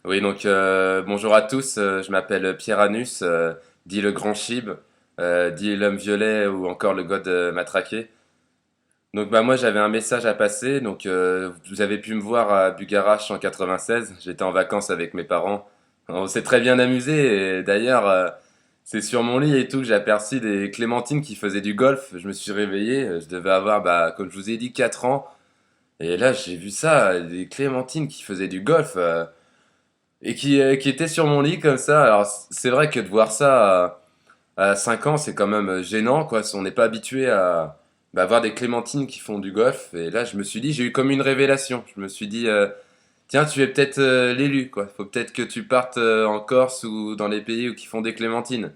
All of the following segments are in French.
Oui, donc bonjour à tous, je m'appelle Pierre Anus, dit le Grand Chib, dit l'homme violet ou encore le god matraqué. Donc bah moi j'avais un message à passer, donc vous avez pu me voir à Bugarache en 96, j'étais en vacances avec mes parents. On s'est très bien amusé et d'ailleurs c'est sur mon lit et tout que j'ai aperçu des clémentines qui faisaient du golf. Je me suis réveillé, je devais avoir bah comme je vous ai dit 4 ans et là j'ai vu ça, des clémentines qui faisaient du golf. Et qui était sur mon lit comme ça. Alors c'est vrai que de voir ça à 5 ans, c'est quand même gênant, quoi. On n'est pas habitué à bah, voir des clémentines qui font du golf. Et là, je me suis dit, j'ai eu comme une révélation. Je me suis dit, tiens, tu es peut-être l'élu, quoi. Faut peut-être que tu partes en Corse ou dans les pays où qui font des clémentines.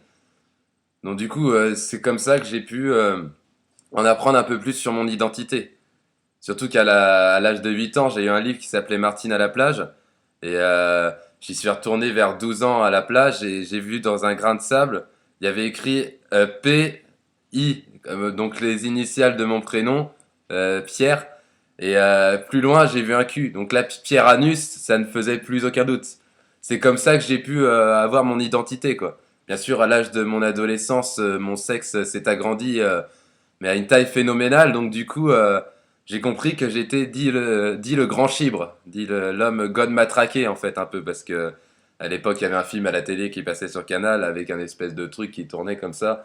Donc du coup, c'est comme ça que j'ai pu en apprendre un peu plus sur mon identité. Surtout à l'âge de 8 ans, j'ai eu un livre qui s'appelait Martine à la plage. Et j'y suis retourné vers 12 ans à la plage et j'ai vu dans un grain de sable, il y avait écrit P-I, donc les initiales de mon prénom, Pierre. Et plus loin, j'ai vu un Q. Donc là, Pierre Anus, ça ne faisait plus aucun doute. C'est comme ça que j'ai pu avoir mon identité, quoi. Bien sûr, à l'âge de mon adolescence, mon sexe s'est agrandi, mais à une taille phénoménale. Donc du coup, j'ai compris que j'étais dit le grand chibre, l'homme god matraqué en fait un peu parce que à l'époque il y avait un film à la télé qui passait sur Canal avec un espèce de truc qui tournait comme ça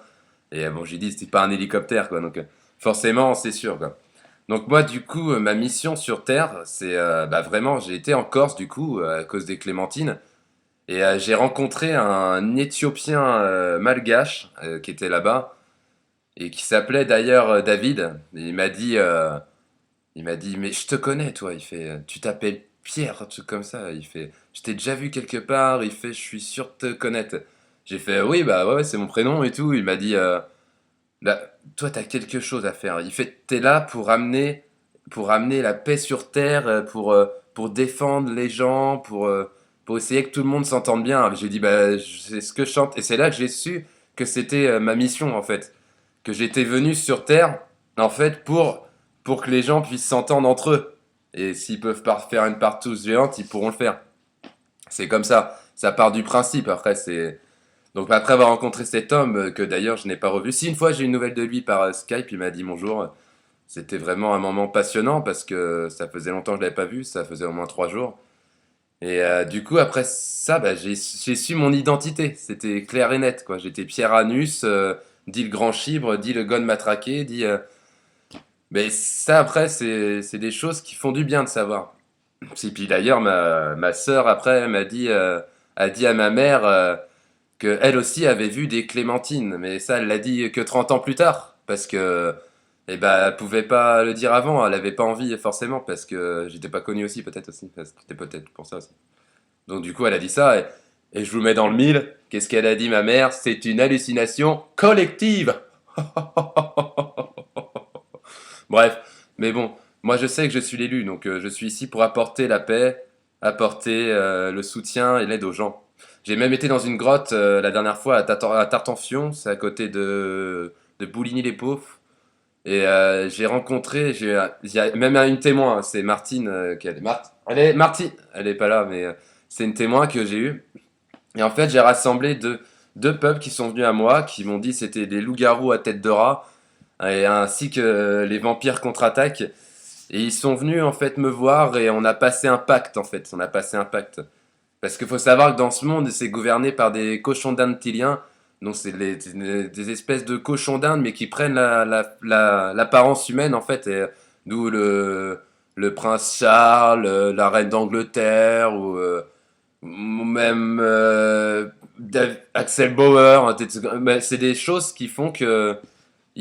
et bon j'ai dit c'était pas un hélicoptère quoi donc forcément c'est sûr quoi. Donc moi du coup ma mission sur Terre c'est bah vraiment j'ai été en Corse du coup à cause des clémentines et j'ai rencontré un Éthiopien malgache qui était là-bas et qui s'appelait d'ailleurs David. Et il m'a dit, mais je te connais, toi. Il fait, tu t'appelles Pierre, un truc comme ça. Il fait, je t'ai déjà vu quelque part. Il fait, je suis sûr de te connaître. J'ai fait, oui, bah ouais, c'est mon prénom et tout. Il m'a dit, bah, toi, t'as quelque chose à faire. Il fait, t'es là pour amener la paix sur Terre, pour défendre les gens, pour essayer que tout le monde s'entende bien. J'ai dit, bah, c'est ce que je chante. Et c'est là que j'ai su que c'était ma mission, en fait. Que j'étais venu sur Terre, en fait, pour que les gens puissent s'entendre entre eux. Et s'ils peuvent pas faire une partouze géante, ils pourront le faire. C'est comme ça. Ça part du principe. Après, c'est donc après avoir rencontré cet homme, que d'ailleurs je n'ai pas revu, si une fois j'ai une nouvelle de lui par Skype, il m'a dit bonjour. C'était vraiment un moment passionnant parce que ça faisait longtemps que je l'avais pas vu, ça faisait au moins 3 jours. Et du coup après ça, bah, j'ai su mon identité. C'était clair et net quoi. J'étais Pierre Anus, dit le grand chibre, dit le gon matraqué, dit. Mais ça après c'est des choses qui font du bien de savoir. Et puis d'ailleurs ma sœur après m'a dit a dit à ma mère. Que elle aussi avait vu des clémentines, mais ça, elle l'a dit que 30 ans plus tard, parce que, eh ben, elle pouvait pas le dire avant, elle avait pas envie forcément, parce que j'étais pas connu aussi, parce que c'était peut-être pour ça aussi. Donc du coup, elle a dit ça, et je vous mets dans le mille, qu'est-ce qu'elle a dit ma mère? C'est une hallucination collective. Bref, mais bon, moi je sais que je suis l'élu, donc je suis ici pour apporter la paix, apporter le soutien et l'aide aux gens. J'ai même été dans une grotte la dernière fois à Tartampion, c'est à côté de Bouligny-les-Pauvres. Et j'ai rencontré, il y a même une témoin, c'est Martine, elle est Martine, elle est pas là, mais c'est une témoin que j'ai eue. Et en fait, j'ai rassemblé deux peuples qui sont venus à moi, qui m'ont dit c'était des loups-garous à tête de rat, et ainsi que les vampires contre-attaquent. Et ils sont venus en fait me voir et on a passé un pacte en fait. On a passé un pacte. Parce qu'il faut savoir que dans ce monde, c'est gouverné par des cochons d'Inde tiliens. Donc c'est des espèces de cochons d'Inde mais qui prennent l'apparence humaine en fait. Et d'où le prince Charles, la reine d'Angleterre ou même Axel Bauer. C'est des choses qui font que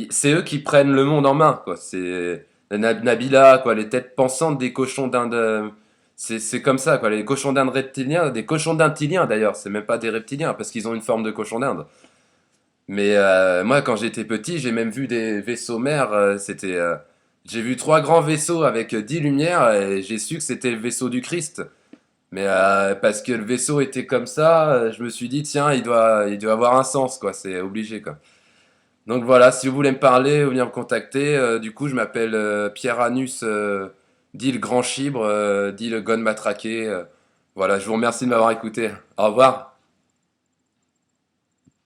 c'est eux qui prennent le monde en main, quoi. C'est Nabila, quoi, les têtes pensantes des cochons d'Inde. C'est comme ça, quoi. Les cochons d'Inde reptiliens, des cochons d'Inde tiliens d'ailleurs, c'est même pas des reptiliens parce qu'ils ont une forme de cochon d'Inde. Mais moi, quand j'étais petit, j'ai même vu des vaisseaux mers. J'ai vu 3 grands vaisseaux avec 10 lumières et j'ai su que c'était le vaisseau du Christ. Mais parce que le vaisseau était comme ça, je me suis dit tiens, il doit avoir un sens, quoi. C'est obligé, quoi. Donc voilà, si vous voulez me parler ou venir me contacter, du coup je m'appelle Pierre Anus, dit le grand chibre, dit le gon matraqué. Voilà, je vous remercie de m'avoir écouté. Au revoir.